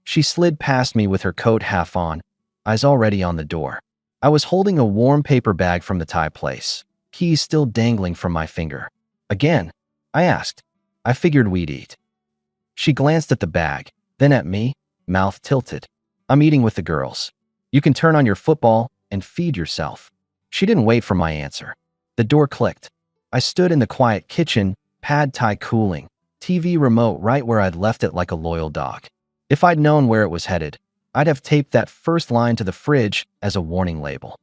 She slid past me with her coat half on, eyes already on the door. I was holding a warm paper bag from the Thai place, keys still dangling from my finger. Again? I asked. I figured we'd eat. She glanced at the bag, then at me, mouth tilted. I'm eating with the girls. You can turn on your football and feed yourself. She didn't wait for my answer. The door clicked. I stood in the quiet kitchen, pad thai cooling, TV remote right where I'd left it like a loyal dog. If I'd known where it was headed, I'd have taped that first line to the fridge as a warning label.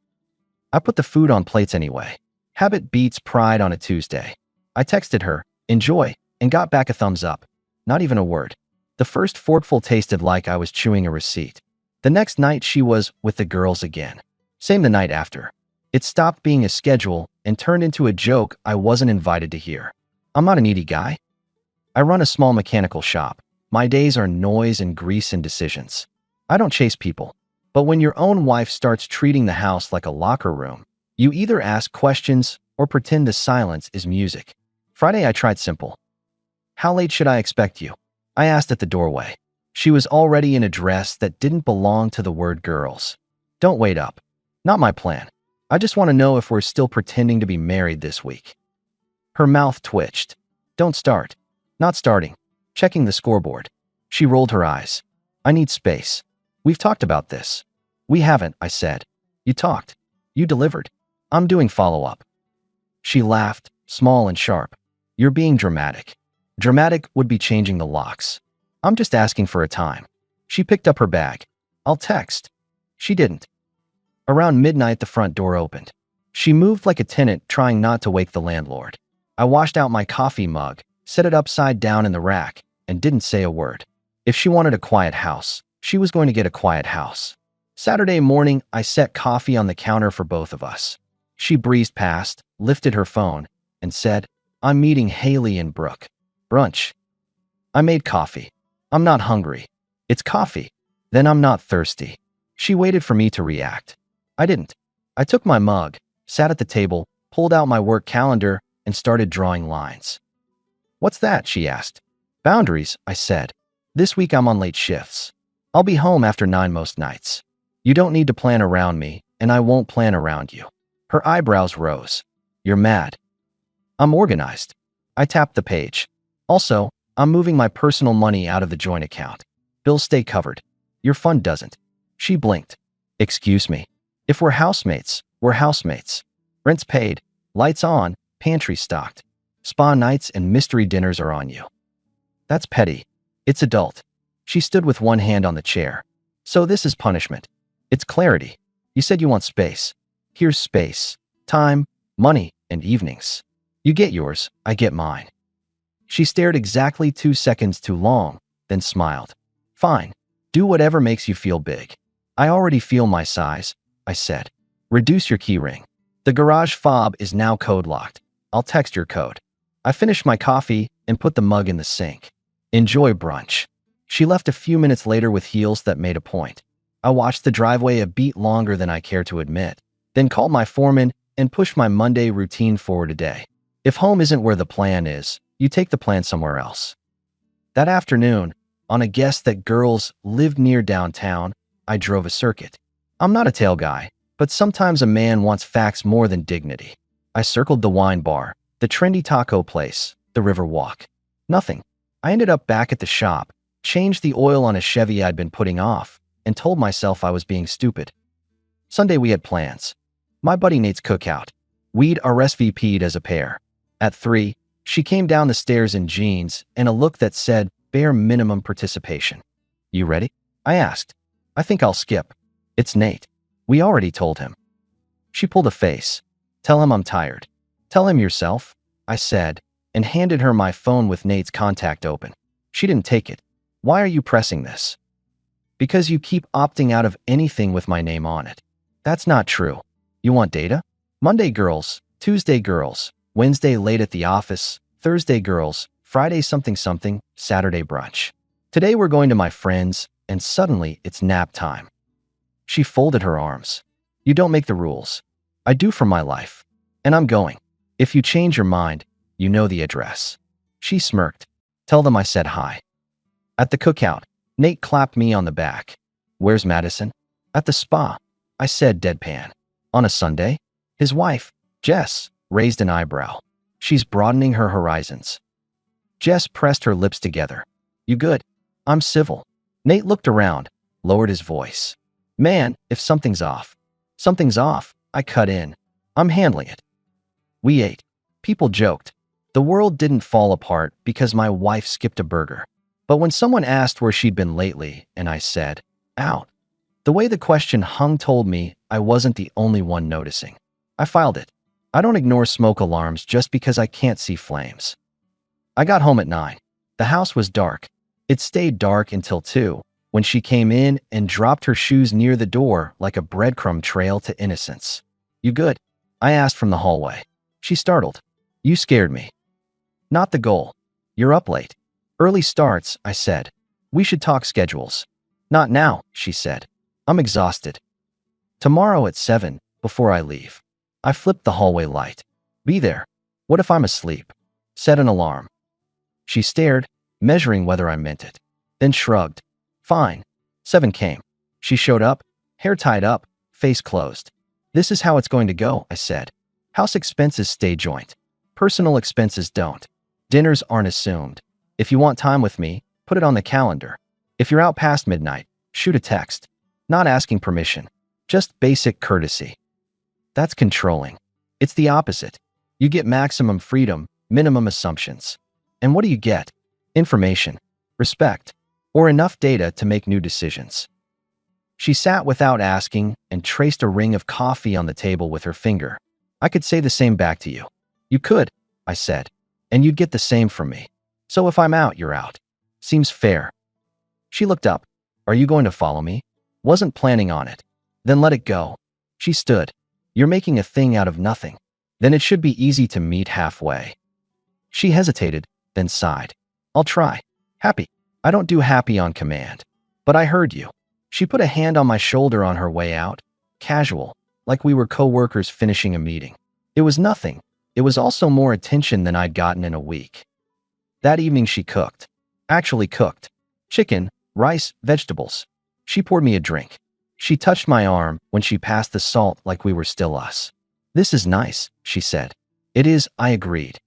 I put the food on plates anyway. Habit beats pride on a Tuesday. I texted her, enjoy, and got back a thumbs up. Not even a word. The first forkful tasted like I was chewing a receipt. The next night she was with the girls again. Same the night after. It stopped being a schedule and turned into a joke I wasn't invited to hear. I'm not a needy guy. I run a small mechanical shop. My days are noise and grease and decisions. I don't chase people. But when your own wife starts treating the house like a locker room, you either ask questions or pretend the silence is music. Friday I tried simple. How late should I expect you? I asked at the doorway. She was already in a dress that didn't belong to the word girls. Don't wait up. Not my plan. I just want to know if we're still pretending to be married this week. Her mouth twitched. Don't start. Not starting. Checking the scoreboard. She rolled her eyes. I need space. We've talked about this. We haven't, I said. You talked. You delivered. I'm doing follow-up. She laughed, small and sharp. You're being dramatic. Dramatic would be changing the locks. I'm just asking for a time. She picked up her bag. I'll text. She didn't. Around midnight, the front door opened. She moved like a tenant trying not to wake the landlord. I washed out my coffee mug, set it upside down in the rack, and didn't say a word. If she wanted a quiet house, she was going to get a quiet house. Saturday morning, I set coffee on the counter for both of us. She breezed past, lifted her phone, and said, I'm meeting Haley and Brooke. Brunch. I made coffee. I'm not hungry. It's coffee. Then I'm not thirsty. She waited for me to react. I didn't. I took my mug, sat at the table, pulled out my work calendar, and started drawing lines. What's that? She asked. Boundaries, I said. This week I'm on late shifts. I'll be home after 9 most nights. You don't need to plan around me, and I won't plan around you. Her eyebrows rose. You're mad. I'm organized. I tapped the page. Also, I'm moving my personal money out of the joint account. Bills stay covered. Your fund doesn't. She blinked. Excuse me. If we're housemates, we're housemates. Rent's paid, lights on, pantry stocked. Spa nights and mystery dinners are on you. That's petty. It's adult. She stood with one hand on the chair. So this is punishment. It's clarity. You said you want space. Here's space, time, money, and evenings. You get yours, I get mine. She stared exactly 2 seconds too long, then smiled. Fine. Do whatever makes you feel big. I already feel my size, I said. Reduce your key ring. The garage fob is now code locked. I'll text your code. I finished my coffee and put the mug in the sink. Enjoy brunch. She left a few minutes later with heels that made a point. I watched the driveway a beat longer than I care to admit, then called my foreman and pushed my Monday routine forward a day. If home isn't where the plan is, you take the plan somewhere else. That afternoon, on a guess that girls lived near downtown, I drove a circuit. I'm not a tail guy, but sometimes a man wants facts more than dignity. I circled the wine bar, the trendy taco place, the river walk. Nothing. I ended up back at the shop, changed the oil on a Chevy I'd been putting off, and told myself I was being stupid. Sunday we had plans. My buddy Nate's cookout. We'd RSVP'd as a pair. At 3, she came down the stairs in jeans and a look that said bare minimum participation. You ready? I asked. I think I'll skip. It's Nate. We already told him. She pulled a face. Tell him I'm tired. Tell him yourself, I said, and handed her my phone with Nate's contact open. She didn't take it. Why are you pressing this? Because you keep opting out of anything with my name on it. That's not true. You want data? Monday girls, Tuesday girls, Wednesday late at the office, Thursday girls, Friday something something, Saturday brunch. Today we're going to my friends, and suddenly it's nap time. She folded her arms. You don't make the rules. I do for my life. And I'm going. If you change your mind, you know the address. She smirked. Tell them I said hi. At the cookout, Nate clapped me on the back. Where's Madison? At the spa, I said deadpan. On a Sunday? His wife, Jess, raised an eyebrow. She's broadening her horizons. Jess pressed her lips together. You good? I'm civil. Nate looked around, lowered his voice. Man, if something's off. Something's off, I cut in. I'm handling it. We ate. People joked. The world didn't fall apart because my wife skipped a burger. But when someone asked where she'd been lately, and I said, out, the way the question hung told me I wasn't the only one noticing. I filed it. I don't ignore smoke alarms just because I can't see flames. I got home at 9. The house was dark. It stayed dark until 2, when she came in and dropped her shoes near the door like a breadcrumb trail to innocence. You good? I asked from the hallway. She startled. You scared me. Not the goal. You're up late. Early starts, I said. We should talk schedules. Not now, she said. I'm exhausted. Tomorrow at 7, before I leave. I flipped the hallway light. Be there. What if I'm asleep? Set an alarm. She stared, measuring whether I meant it. Then shrugged. Fine. 7 came. She showed up, hair tied up, face closed. This is how it's going to go, I said. House expenses stay joint. Personal expenses don't. Dinners aren't assumed. If you want time with me, put it on the calendar. If you're out past midnight, shoot a text. Not asking permission. Just basic courtesy. That's controlling. It's the opposite. You get maximum freedom, minimum assumptions. And what do you get? Information, respect, or enough data to make new decisions. She sat without asking and traced a ring of coffee on the table with her finger. I could say the same back to you. You could, I said, and you'd get the same from me. So if I'm out, you're out. Seems fair. She looked up. Are you going to follow me? Wasn't planning on it. Then let it go. She stood. You're making a thing out of nothing. Then it should be easy to meet halfway. She hesitated, then sighed. I'll try. Happy. I don't do happy on command. But I heard you. She put a hand on my shoulder on her way out. Casual, like we were co-workers finishing a meeting. It was nothing. It was also more attention than I'd gotten in a week. That evening she cooked. Actually cooked. Chicken, rice, vegetables. She poured me a drink. She touched my arm when she passed the salt like we were still us. This is nice, she said. It is, I agreed.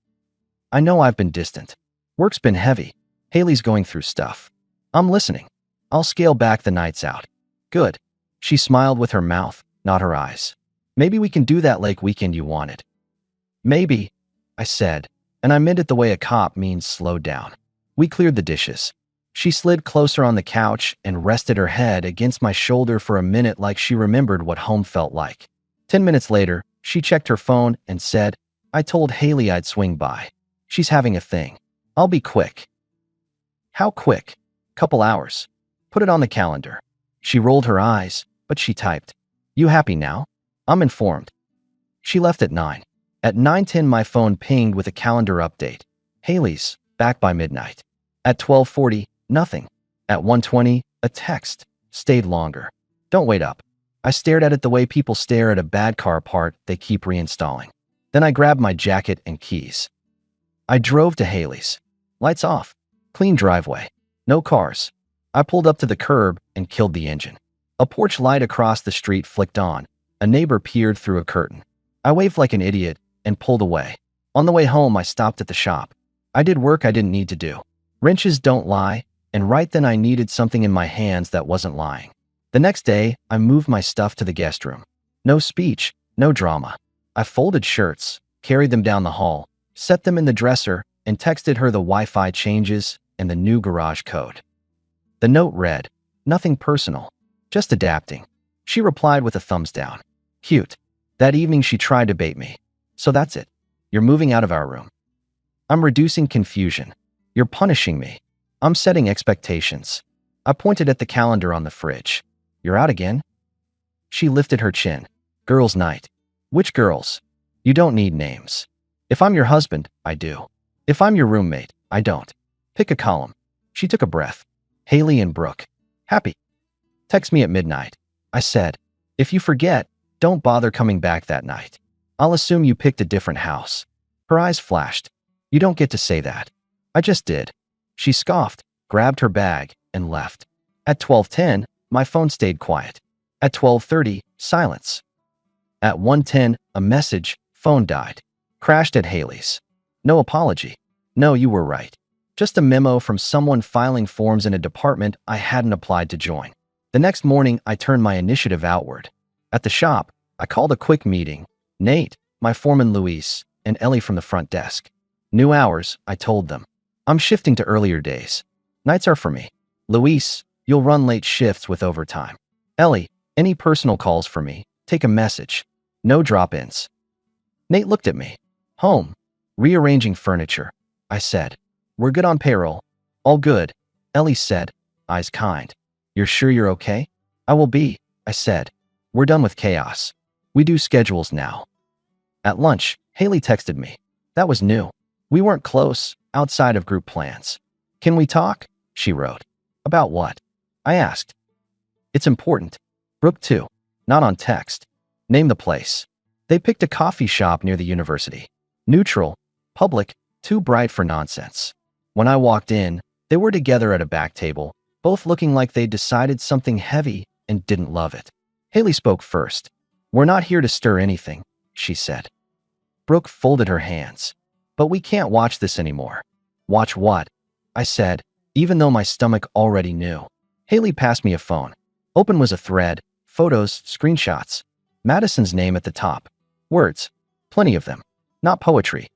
I know I've been distant. Work's been heavy. Haley's going through stuff. I'm listening. I'll scale back the nights out. Good. She smiled with her mouth, not her eyes. Maybe we can do that lake weekend you wanted. Maybe, I said, and I meant it the way a cop means slow down. We cleared the dishes. She slid closer on the couch and rested her head against my shoulder for a minute like she remembered what home felt like. 10 minutes later, she checked her phone and said, I told Haley I'd swing by. She's having a thing. I'll be quick. How quick? Couple hours. Put it on the calendar. She rolled her eyes, but she typed. You happy now? I'm informed. She left at 9. At 9:10 my phone pinged with a calendar update. Haley's, back by midnight. At 12:40, nothing. At 1:20, a text. Stayed longer. Don't wait up. I stared at it the way people stare at a bad car part they keep reinstalling. Then I grabbed my jacket and keys. I drove to Haley's. Lights off. Clean driveway. No cars. I pulled up to the curb and killed the engine. A porch light across the street flicked on. A neighbor peered through a curtain. I waved like an idiot and pulled away. On the way home, I stopped at the shop. I did work I didn't need to do. Wrenches don't lie, and right then I needed something in my hands that wasn't lying. The next day, I moved my stuff to the guest room. No speech, no drama. I folded shirts, carried them down the hall, set them in the dresser, and texted her the Wi-Fi changes and the new garage code. The note read, nothing personal, just adapting. She replied with a thumbs down. Cute. That evening she tried to bait me. So that's it. You're moving out of our room. I'm reducing confusion. You're punishing me. I'm setting expectations. I pointed at the calendar on the fridge. You're out again? She lifted her chin. Girls' night. Which girls? You don't need names. If I'm your husband, I do. If I'm your roommate, I don't. Pick a column. She took a breath. Haley and Brooke. Happy. Text me at midnight. I said, if you forget, don't bother coming back that night. I'll assume you picked a different house. Her eyes flashed. You don't get to say that. I just did. She scoffed, grabbed her bag, and left. At 12:10, my phone stayed quiet. At 12:30, silence. At 1:10, a message, phone died. Crashed at Haley's. No apology. No, you were right. Just a memo from someone filing forms in a department I hadn't applied to join. The next morning, I turned my initiative outward. At the shop, I called a quick meeting. Nate, my foreman Luis, and Ellie from the front desk. New hours, I told them. I'm shifting to earlier days. Nights are for me. Luis, you'll run late shifts with overtime. Ellie, any personal calls for me, take a message. No drop-ins. Nate looked at me. Home. Rearranging furniture. I said. We're good on payroll. All good. Ellie said, eyes kind. You're sure you're okay? I will be, I said. We're done with chaos. We do schedules now. At lunch, Haley texted me. That was new. We weren't close, outside of group plans. Can we talk? She wrote. About what? I asked. It's important. Brooke too. Not on text. Name the place. They picked a coffee shop near the university. Neutral, public, too bright for nonsense. When I walked in, they were together at a back table, both looking like they'd decided something heavy and didn't love it. Haley spoke first. We're not here to stir anything, she said. Brooke folded her hands. But we can't watch this anymore. Watch what? I said, even though my stomach already knew. Haley passed me a phone. Open was a thread, photos, screenshots. Madison's name at the top. Words. Plenty of them. Not poetry.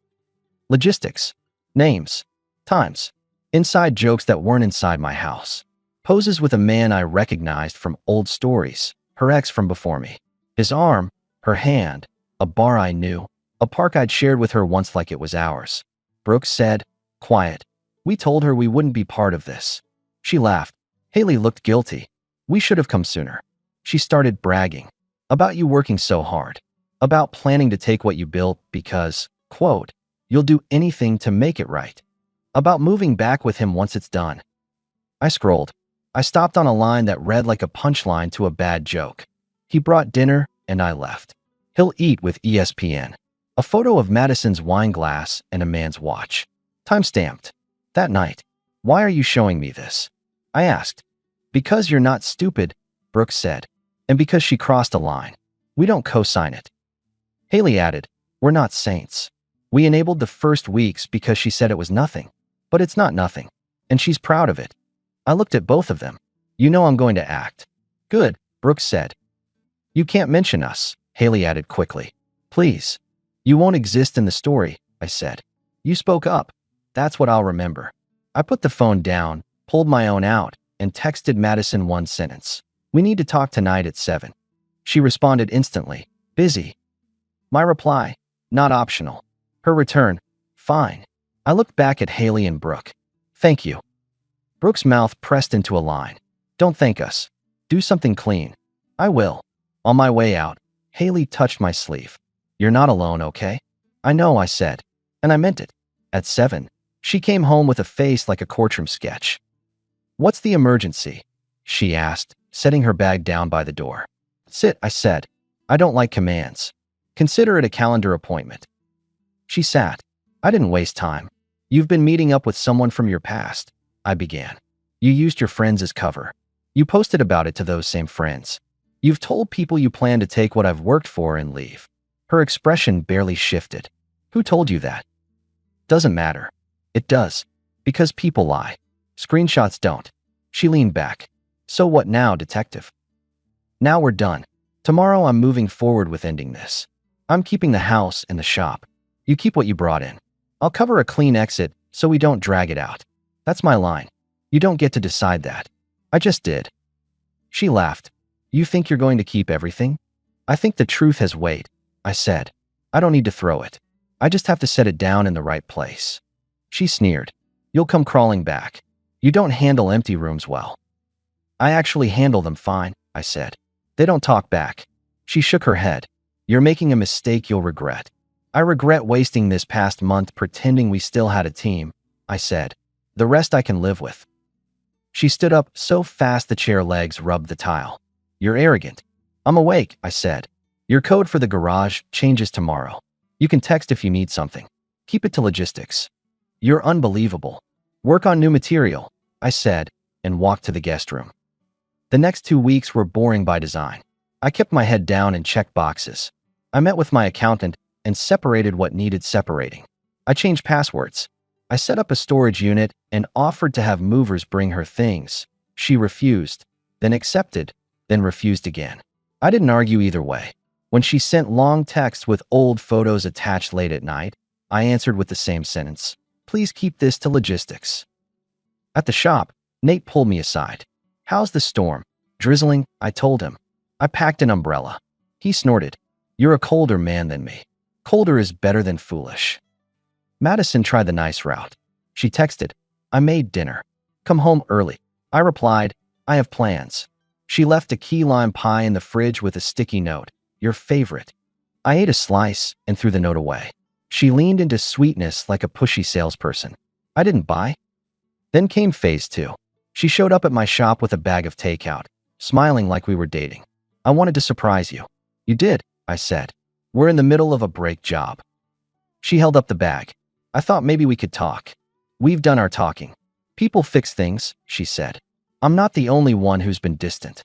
Logistics. Names. Times. Inside jokes that weren't inside my house. Poses with a man I recognized from old stories. Her ex from before me. His arm. Her hand. A bar I knew. A park I'd shared with her once like it was ours. Brooke said, quiet. We told her we wouldn't be part of this. She laughed. Haley looked guilty. We should have come sooner. She started bragging. About you working so hard. About planning to take what you built because, quote, you'll do anything to make it right. About moving back with him once it's done. I scrolled. I stopped on a line that read like a punchline to a bad joke. He brought dinner, and I left. He'll eat with ESPN. A photo of Madison's wine glass and a man's watch. Time-stamped. That night. Why are you showing me this? I asked. Because you're not stupid, Brooke said. And because she crossed a line. We don't co-sign it. Haley added, we're not saints. We enabled the first weeks because she said it was nothing. But it's not nothing. And she's proud of it. I looked at both of them. You know I'm going to act. Good, Brooke said. You can't mention us, Haley added quickly. Please. You won't exist in the story, I said. You spoke up. That's what I'll remember. I put the phone down, pulled my own out, and texted Madison one sentence. We need to talk tonight at 7. She responded instantly. Busy. My reply. Not optional. Her return. Fine. I looked back at Haley and Brooke. Thank you. Brooke's mouth pressed into a line. Don't thank us. Do something clean. I will. On my way out, Haley touched my sleeve. You're not alone, okay? I know, I said. And I meant it. At 7, she came home with a face like a courtroom sketch. What's the emergency? She asked, setting her bag down by the door. Sit, I said. I don't like commands. Consider it a calendar appointment. She sat. I didn't waste time. You've been meeting up with someone from your past, I began. You used your friends as cover. You posted about it to those same friends. You've told people you plan to take what I've worked for and leave. Her expression barely shifted. Who told you that? Doesn't matter. It does. Because people lie. Screenshots don't. She leaned back. So what now, detective? Now we're done. Tomorrow I'm moving forward with ending this. I'm keeping the house and the shop. You keep what you brought in. I'll cover a clean exit so we don't drag it out. That's my line. You don't get to decide that. I just did. She laughed. You think you're going to keep everything? I think the truth has weight, I said. I don't need to throw it. I just have to set it down in the right place. She sneered. You'll come crawling back. You don't handle empty rooms well. I actually handle them fine, I said. They don't talk back. She shook her head. You're making a mistake you'll regret. I regret wasting this past month pretending we still had a team, I said. The rest I can live with. She stood up so fast the chair legs rubbed the tile. You're arrogant. I'm awake, I said. Your code for the garage changes tomorrow. You can text if you need something. Keep it to logistics. You're unbelievable. Work on new material, I said, and walked to the guest room. The next 2 weeks were boring by design. I kept my head down and checked boxes. I met with my accountant and separated what needed separating. I changed passwords. I set up a storage unit and offered to have movers bring her things. She refused, then accepted, then refused again. I didn't argue either way. When she sent long texts with old photos attached late at night, I answered with the same sentence. Please keep this to logistics. At the shop, Nate pulled me aside. How's the storm? Drizzling, I told him. I packed an umbrella. He snorted. You're a colder man than me. Colder is better than foolish. Madison tried the nice route. She texted, I made dinner. Come home early. I replied, I have plans. She left a key lime pie in the fridge with a sticky note. Your favorite. I ate a slice and threw the note away. She leaned into sweetness like a pushy salesperson. I didn't buy. Then came phase 2. She showed up at my shop with a bag of takeout, smiling like we were dating. I wanted to surprise you. You did, I said. We're in the middle of a break job. She held up the bag. I thought maybe we could talk. We've done our talking. People fix things, she said. I'm not the only one who's been distant.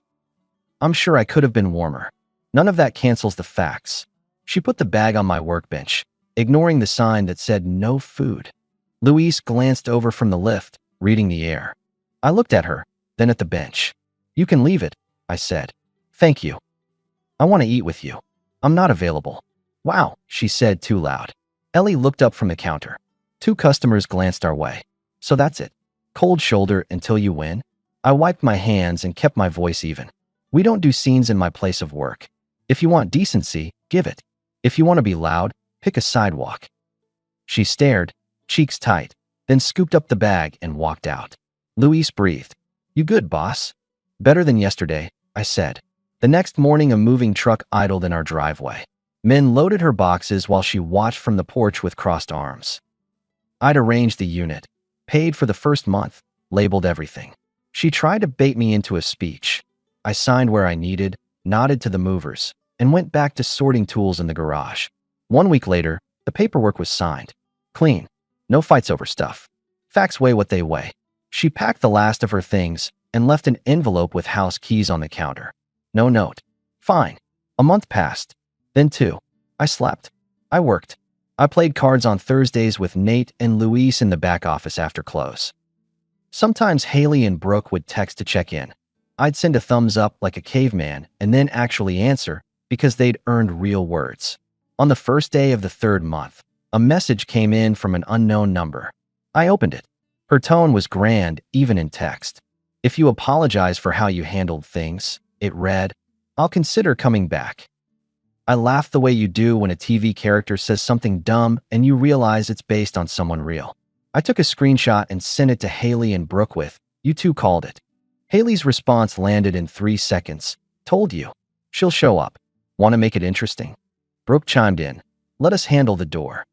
I'm sure I could have been warmer. None of that cancels the facts. She put the bag on my workbench, ignoring the sign that said no food. Louise glanced over from the lift, reading the air. I looked at her, then at the bench. You can leave it, I said. Thank you. I want to eat with you. I'm not available. Wow, she said too loud. Ellie looked up from the counter. 2 customers glanced our way. So that's it. Cold shoulder until you win? I wiped my hands and kept my voice even. We don't do scenes in my place of work. If you want decency, give it. If you want to be loud, pick a sidewalk. She stared, cheeks tight, then scooped up the bag and walked out. Louise breathed. You good, boss? Better than yesterday, I said. The next morning, a moving truck idled in our driveway. Men loaded her boxes while she watched from the porch with crossed arms. I'd arranged the unit, paid for the first month, labeled everything. She tried to bait me into a speech. I signed where I needed, nodded to the movers, and went back to sorting tools in the garage. 1 week later, the paperwork was signed. Clean. No fights over stuff. Facts weigh what they weigh. She packed the last of her things and left an envelope with house keys on the counter. No note. Fine. A month passed. Then 2. I slept. I worked. I played cards on Thursdays with Nate and Louise in the back office after close. Sometimes Haley and Brooke would text to check in. I'd send a thumbs up like a caveman and then actually answer because they'd earned real words. On the first day of the 3rd month, a message came in from an unknown number. I opened it. Her tone was grand, even in text. If you apologize for how you handled things, it read, I'll consider coming back. I laughed the way you do when a TV character says something dumb and you realize it's based on someone real. I took a screenshot and sent it to Haley and Brooke with, you two called it. Haley's response landed in 3 seconds. Told you. She'll show up. Want to make it interesting? Brooke chimed in. Let us handle the door.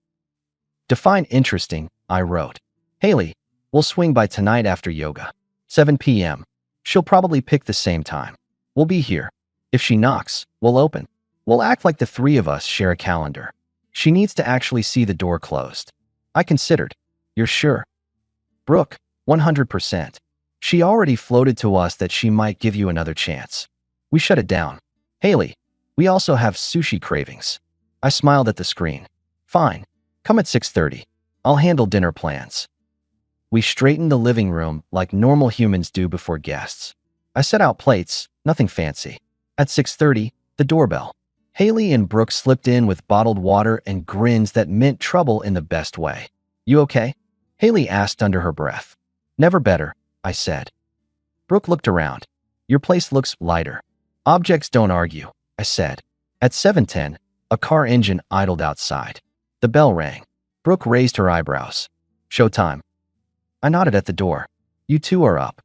Define interesting, I wrote. Haley, we'll swing by tonight after yoga. 7 p.m. She'll probably pick the same time. We'll be here. If she knocks, we'll open. We'll act like the 3 of us share a calendar. She needs to actually see the door closed. I considered. You're sure? Brooke, 100%. She already floated to us that she might give you another chance. We shut it down. Haley, we also have sushi cravings. I smiled at the screen. Fine. Come at 6:30. I'll handle dinner plans. We straightened the living room like normal humans do before guests. I set out plates, nothing fancy. At 6:30, the doorbell. Haley and Brooke slipped in with bottled water and grins that meant trouble in the best way. You okay? Haley asked under her breath. Never better, I said. Brooke looked around. Your place looks lighter. Objects don't argue, I said. At 7:10, a car engine idled outside. The bell rang. Brooke raised her eyebrows. Showtime. I nodded at the door. You two are up.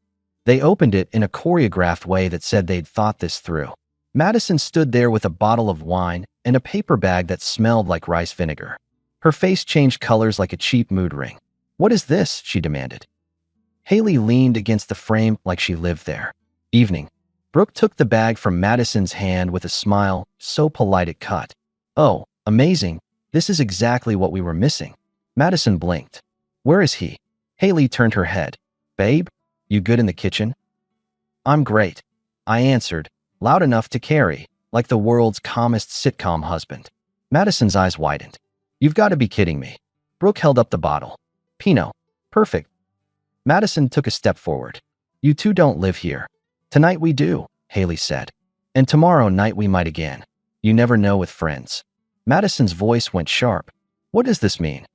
They opened it in a choreographed way that said they'd thought this through. Madison stood there with a bottle of wine and a paper bag that smelled like rice vinegar. Her face changed colors like a cheap mood ring. What is this? She demanded. Haley leaned against the frame like she lived there. Evening. Brooke took the bag from Madison's hand with a smile, so polite it cut. Oh, amazing. This is exactly what we were missing. Madison blinked. Where is he? Haley turned her head. Babe, you good in the kitchen? I'm great. I answered, loud enough to carry, like the world's calmest sitcom husband. Madison's eyes widened. You've got to be kidding me. Brooke held up the bottle. Pinot. Perfect. Madison took a step forward. You two don't live here. Tonight we do, Haley said. And tomorrow night we might again. You never know with friends. Madison's voice went sharp. What does this mean?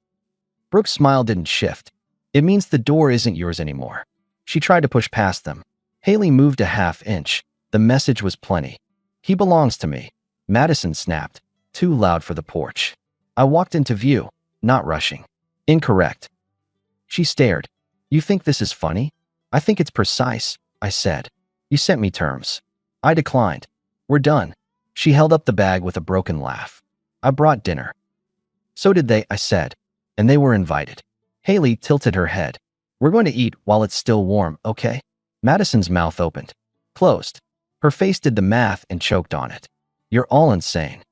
Brooke's smile didn't shift. It means the door isn't yours anymore. She tried to push past them. Haley moved a half-inch. The message was plenty. He belongs to me. Madison snapped. Too loud for the porch. I walked into view, not rushing. Incorrect. She stared. You think this is funny? I think it's precise, I said. You sent me terms. I declined. We're done. She held up the bag with a broken laugh. I brought dinner. So did they, I said. And they were invited. Haley tilted her head. We're going to eat while it's still warm, okay? Madison's mouth opened. Closed. Her face did the math and choked on it. You're all insane.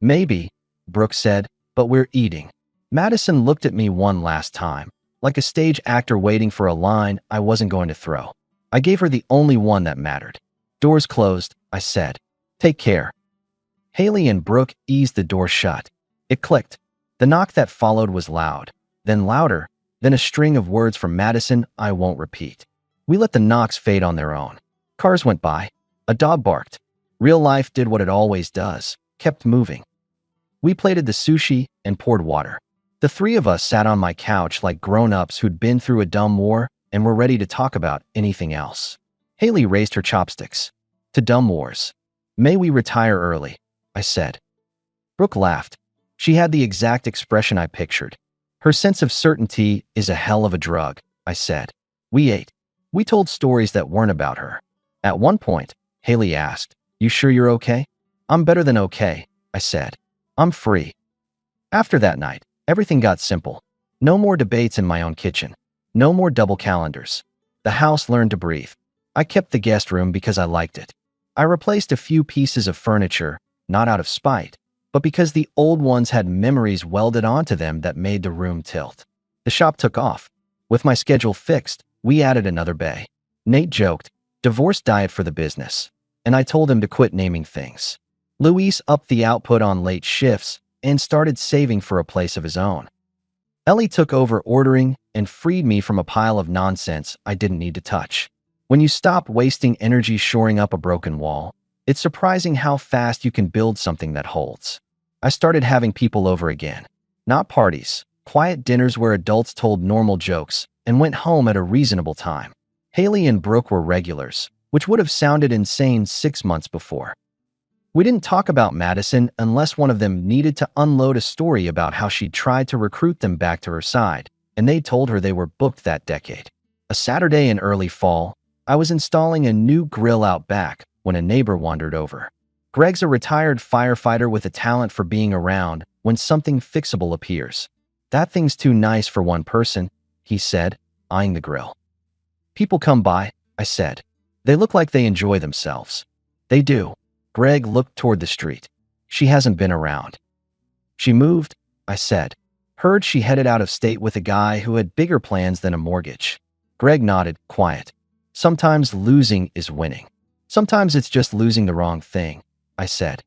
Maybe, Brooke said, but we're eating. Madison looked at me one last time, like a stage actor waiting for a line I wasn't going to throw. I gave her the only one that mattered. Doors closed, I said. Take care. Haley and Brooke eased the door shut. It clicked. The knock that followed was loud, then louder, then a string of words from Madison I won't repeat. We let the knocks fade on their own. Cars went by. A dog barked. Real life did what it always does, kept moving. We plated the sushi and poured water. The three of us sat on my couch like grown-ups who'd been through a dumb war and were ready to talk about anything else. Haley raised her chopsticks. To dumb wars. May we retire early, I said. Brooke laughed. She had the exact expression I pictured. Her sense of certainty is a hell of a drug, I said. We ate. We told stories that weren't about her. At one point, Haley asked, You sure you're okay? I'm better than okay, I said. I'm free. After that night, everything got simple. No more debates in my own kitchen. No more double calendars. The house learned to breathe. I kept the guest room because I liked it. I replaced a few pieces of furniture, not out of spite, but because the old ones had memories welded onto them that made the room tilt. The shop took off. With my schedule fixed, we added another bay. Nate joked, divorce diet for the business, and I told him to quit naming things. Luis upped the output on late shifts and started saving for a place of his own. Ellie took over ordering and freed me from a pile of nonsense I didn't need to touch. When you stop wasting energy shoring up a broken wall, it's surprising how fast you can build something that holds. I started having people over again. Not parties, quiet dinners where adults told normal jokes and went home at a reasonable time. Haley and Brooke were regulars, which would have sounded insane 6 months before. We didn't talk about Madison unless one of them needed to unload a story about how she'd tried to recruit them back to her side, and they told her they were booked that decade. A Saturday in early fall, I was installing a new grill out back when a neighbor wandered over. Greg's a retired firefighter with a talent for being around when something fixable appears. That thing's too nice for one person, he said, eyeing the grill. People come by, I said. They look like they enjoy themselves. They do. Greg looked toward the street. She hasn't been around. She moved, I said. Heard she headed out of state with a guy who had bigger plans than a mortgage. Greg nodded, quiet. Sometimes losing is winning. Sometimes it's just losing the wrong thing, I said.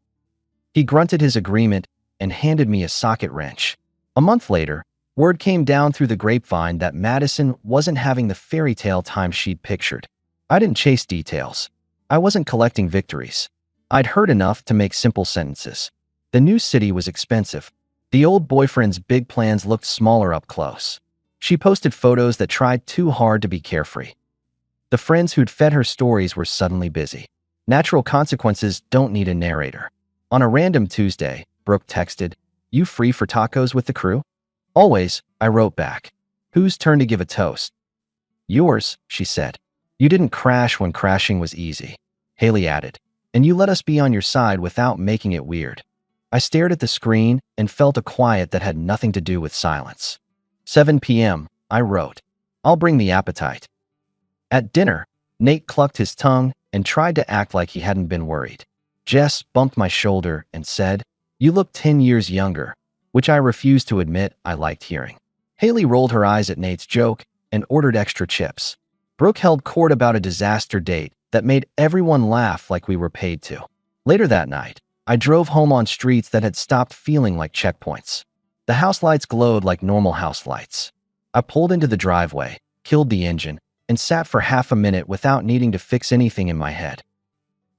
He grunted his agreement and handed me a socket wrench. A month later, word came down through the grapevine that Madison wasn't having the fairy tale time she'd pictured. I didn't chase details. I wasn't collecting victories. I'd heard enough to make simple sentences. The new city was expensive. The old boyfriend's big plans looked smaller up close. She posted photos that tried too hard to be carefree. The friends who'd fed her stories were suddenly busy. Natural consequences don't need a narrator. On a random Tuesday, Brooke texted, You free for tacos with the crew? Always, I wrote back. Whose turn to give a toast? Yours, she said. You didn't crash when crashing was easy. Haley added. And you let us be on your side without making it weird. I stared at the screen and felt a quiet that had nothing to do with silence. 7 p.m., I wrote. I'll bring the appetite. At dinner, Nate clucked his tongue and tried to act like he hadn't been worried. Jess bumped my shoulder and said, You look 10 years younger, which I refused to admit I liked hearing. Haley rolled her eyes at Nate's joke and ordered extra chips. Brooke held court about a disaster date that made everyone laugh like we were paid to. Later that night, I drove home on streets that had stopped feeling like checkpoints. The house lights glowed like normal house lights. I pulled into the driveway, killed the engine, and sat for half a minute without needing to fix anything in my head.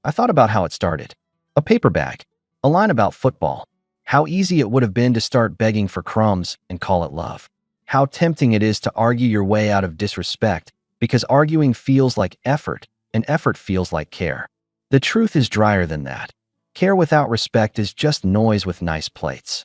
I thought about how it started. A paper bag, a line about football, how easy it would have been to start begging for crumbs and call it love. How tempting it is to argue your way out of disrespect because arguing feels like effort and effort feels like care. The truth is drier than that. Care without respect is just noise with nice plates.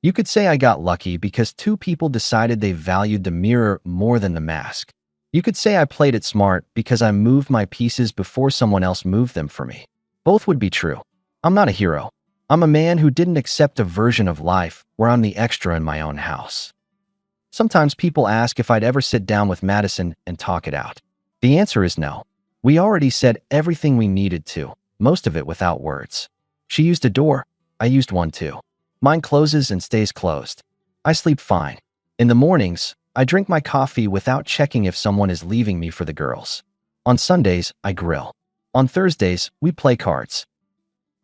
You could say I got lucky because two people decided they valued the mirror more than the mask. You could say I played it smart because I moved my pieces before someone else moved them for me. Both would be true. I'm not a hero. I'm a man who didn't accept a version of life where I'm the extra in my own house. Sometimes people ask if I'd ever sit down with Madison and talk it out. The answer is no. We already said everything we needed to, most of it without words. She used a door. I used one too. Mine closes and stays closed. I sleep fine. In the mornings, I drink my coffee without checking if someone is leaving me for the girls. On Sundays, I grill. On Thursdays, we play cards.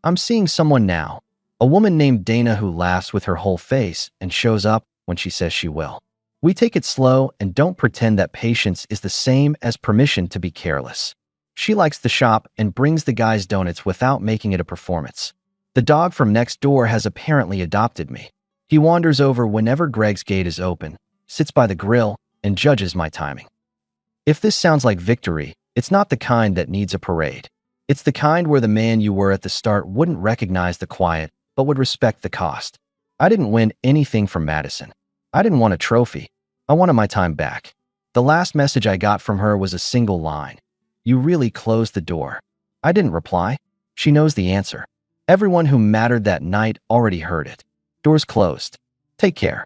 I'm seeing someone now, a woman named Dana who laughs with her whole face and shows up when she says she will. We take it slow and don't pretend that patience is the same as permission to be careless. She likes the shop and brings the guys donuts without making it a performance. The dog from next door has apparently adopted me. He wanders over whenever Greg's gate is open, sits by the grill, and judges my timing. If this sounds like victory, it's not the kind that needs a parade. It's the kind where the man you were at the start wouldn't recognize the quiet, but would respect the cost. I didn't win anything from Madison. I didn't want a trophy. I wanted my time back. The last message I got from her was a single line. You really closed the door. I didn't reply. She knows the answer. Everyone who mattered that night already heard it. Doors closed. Take care.